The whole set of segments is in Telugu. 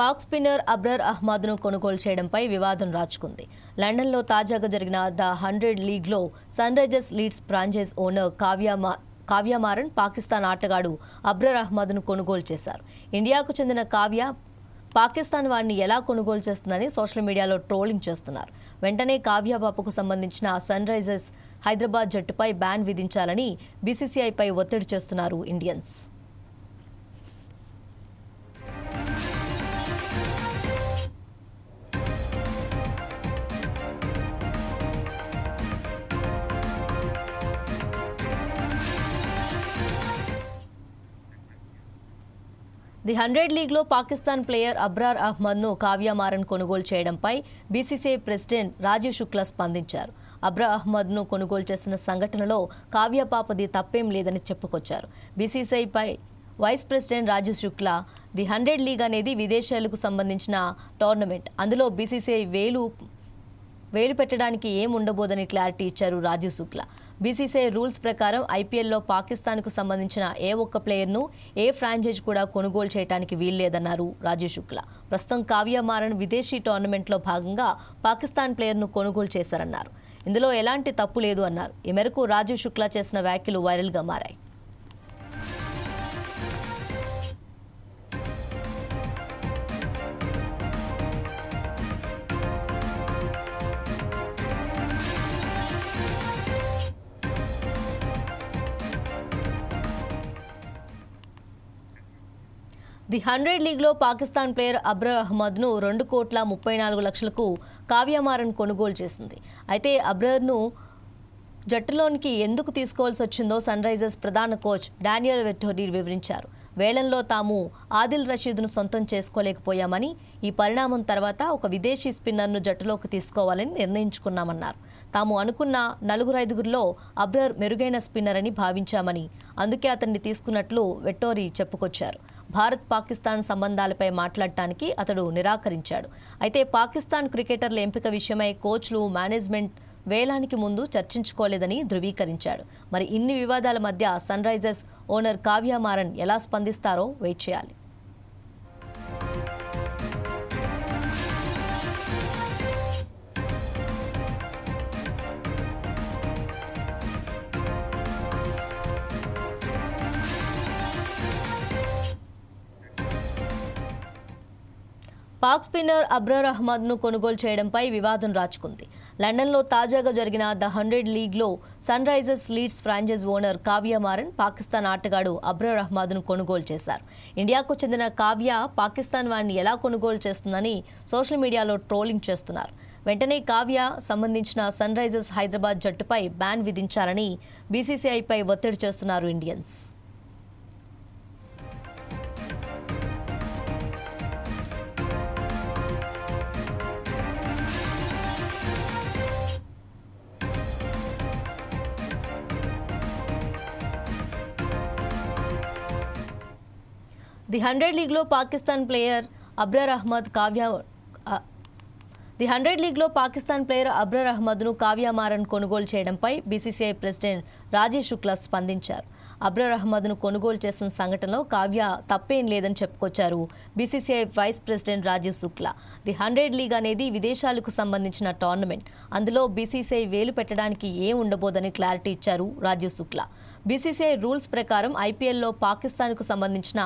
పాక్ స్పిన్నర్ అబ్రర్ అహ్మద్ను కొనుగోలు చేయడంపై వివాదం రాచుకుంది. లండన్లో తాజాగా జరిగిన ద 100 లీగ్లో Sunrisers Leeds franchise owner Kavya Maran Pakistan ఆటగాడు అబ్రర్ అహ్మద్ను కొనుగోలు చేశారు. ఇండియాకు చెందిన కావ్య పాకిస్తాన్ వాడిని ఎలా కొనుగోలు చేస్తుందని సోషల్ మీడియాలో ట్రోలింగ్ చేస్తున్నారు. వెంటనే కావ్య బాపుకు సంబంధించిన సన్ రైజర్స్ హైదరాబాద్ జట్టుపై బ్యాన్ విధించాలని బీసీసీఐపై ఒత్తిడి చేస్తున్నారు ఇండియన్స్. ది 100 లీగ్లో పాకిస్తాన్ ప్లేయర్ అబ్రార్ అహ్మద్ను కావ్య మారన్ కొనుగోలు చేయడంపై బీసీసీఐ ప్రెసిడెంట్ రాజీవ్ శుక్లా స్పందించారు. అబ్రార్ అహ్మద్ను కొనుగోలు చేసిన సంఘటనలో కావ్య పాపది తప్పేం లేదని చెప్పుకొచ్చారు. బీసీసీఐపై vice president Rajiv Shukla the 100 league అనేది విదేశాలకు సంబంధించిన టోర్నమెంట్, అందులో బీసీసీఐ వేలు పెట్టడానికి ఏం ఉండబోదని క్లారిటీ ఇచ్చారు రాజీవ్ శుక్లా. బీసీసీఐ రూల్స్ ప్రకారం ఐపీఎల్లో పాకిస్తాన్కు సంబంధించిన ఏ ఒక్క ప్లేయర్ను ఏ ఫ్రాంచైజ్ కూడా కొనుగోలు చేయడానికి వీల్లేదన్నారు రాజీవ్ శుక్లా. ప్రస్తుతం కావ్య మారన్ విదేశీ టోర్నమెంట్లో భాగంగా పాకిస్తాన్ ప్లేయర్ను కొనుగోలు చేశారన్నారు. ఇందులో ఎలాంటి తప్పు లేదు అన్నారు. ఈ మేరకు రాజీవ్ శుక్లా చేసిన వ్యాఖ్యలు వైరల్గా మారాయి. ది 100 లీగ్లో పాకిస్తాన్ ప్లేయర్ అబ్రర్ అహ్మద్ను 2,34,00,000కు కావ్య మారన్ కొనుగోలు చేసింది. అయితే అబ్రర్ను జట్టులోనికి ఎందుకు తీసుకోవాల్సి వచ్చిందో సన్ రైజర్స్ ప్రధాన కోచ్ డానియల్ వెట్టోరీ వివరించారు. వేలంలో తాము ఆదిల్ రషీద్ను సొంతం చేసుకోలేకపోయామని, ఈ పరిణామం తర్వాత ఒక విదేశీ స్పిన్నర్ను జట్టులోకి తీసుకోవాలని నిర్ణయించుకున్నామన్నారు. తాము అనుకున్న 4-5గురిలో అబ్రర్ మెరుగైన స్పిన్నర్ అని భావించామని, అందుకే అతన్ని తీసుకున్నట్లు వెట్టోరీ చెప్పుకొచ్చారు. భారత్ పాకిస్తాన్ సంబంధాలపై మాట్లాడటానికి అతడు నిరాకరించాడు. అయితే పాకిస్తాన్ క్రికెటర్ల ఎంపిక విషయమై కోచ్లు, మేనేజ్మెంట్ వేలానికి ముందు చర్చించుకోలేదని ధృవీకరించాడు. మరి ఇన్ని వివాదాల మధ్య Sunrisers owner Kavya Maran ఎలా స్పందిస్తారో వెయిట్ చేయాలి. పాక్ స్పిన్నర్ అబ్రర్ అహ్మద్ను కొనుగోలు చేయడంపై వివాదం రాచుకుంది. లండన్లో తాజాగా జరిగిన ద 100 లీగ్లో Sunrisers Leeds franchise owner Kavya Maran Pakistan ఆటగాడు అబ్రర్ అహ్మద్ను కొనుగోలు చేశారు. ఇండియాకు చెందిన కావ్య పాకిస్తాన్ వాడిని ఎలా కొనుగోలు చేస్తుందని సోషల్ మీడియాలో ట్రోలింగ్ చేస్తున్నారు. వెంటనే కావ్య సంబంధించిన సన్ రైజర్స్ హైదరాబాద్ జట్టుపై బ్యాన్ విధించాలని బీసీసీఐపై ఒత్తిడి చేస్తున్నారు ఇండియన్స్. ది 100 లీగ్లో పాకిస్తాన్ ప్లేయర్ అబ్రర్ అహ్మద్ను కావ్య మారన్ కొనుగోలు చేయడంపై బీసీసీఐ ప్రెసిడెంట్ రాజీవ్ శుక్లా స్పందించారు. అబ్రర్ అహ్మద్ను కొనుగోలు చేసిన సంఘటనలో కావ్య తప్పేం లేదని చెప్పుకొచ్చారు BCCI vice president Rajiv Shukla. The 100 league అనేది విదేశాలకు సంబంధించిన టోర్నమెంట్, అందులో బీసీసీఐ వేలు పెట్టడానికి ఏం ఉండబోదని క్లారిటీ ఇచ్చారు రాజీవ్ శుక్లా. బీసీసీఐ రూల్స్ ప్రకారం ఐపీఎల్లో పాకిస్తాన్కు సంబంధించిన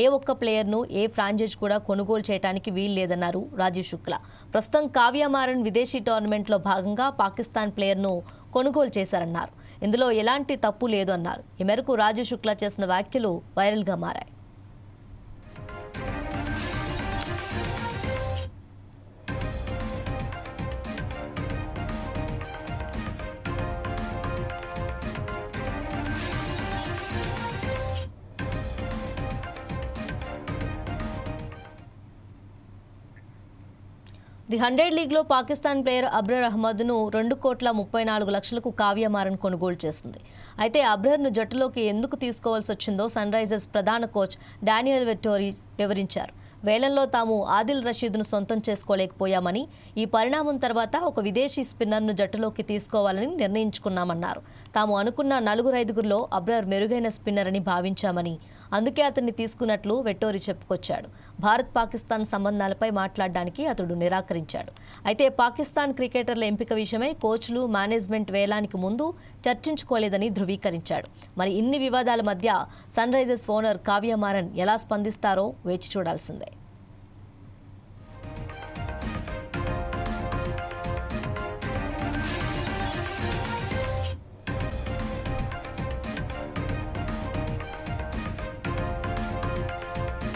ఏ ఒక్క ప్లేయర్ను ఏ ఫ్రాంచైజ్ కూడా కొనుగోలు చేయడానికి వీల్లేదన్నారు రాజీవ్ శుక్లా. ప్రస్తుతం కావ్య మారన్ విదేశీ టోర్నమెంట్లో భాగంగా పాకిస్తాన్ ప్లేయర్ను కొనుగోలు చేశారన్నారు. ఇందులో ఎలాంటి తప్పు లేదు అన్నారు. ఈ మేరకు రాజీవ్ శుక్లా చేసిన వ్యాఖ్యలు వైరల్గా మారాయి. ది 100 లీగ్లో పాకిస్తాన్ ప్లేయర్ అబ్రర్ అహ్మద్ను 2,34,00,000కు కావ్య మారన్ కొనుగోలు చేసింది. అయితే అబ్రర్ను జట్టులోకి ఎందుకు తీసుకోవాల్సి వచ్చిందో సన్ రైజర్స్ ప్రధాన కోచ్ డానియల్ వెట్టోరీ వివరించారు. వేలంలో తాము ఆదిల్ రషీద్ను సొంతం చేసుకోలేకపోయామని, ఈ పరిణామం తర్వాత ఒక విదేశీ స్పిన్నర్ను జట్టులోకి తీసుకోవాలని నిర్ణయించుకున్నామన్నారు. తాము అనుకున్న 4-5గురిలో అబ్రర్ మెరుగైన స్పిన్నర్ అని భావించామని, అందుకే అతన్ని తీసుకున్నట్లు వెట్టోరి చెప్పుకొచ్చాడు. భారత్-పాకిస్తాన్ సంబంధాలపై మాట్లాడడానికి అతడు నిరాకరించాడు. అయితే పాకిస్తాన్ క్రికెటర్ల ఎంపిక విషయమై కోచ్లు, మేనేజ్మెంట్ వేలానికి ముందు చర్చించుకోలేదని ధృవీకరించాడు. మరి ఇన్ని వివాదాల మధ్య Sunrisers owner Kavya Maran ఎలా స్పందిస్తారో వేచి చూడాల్సిందే.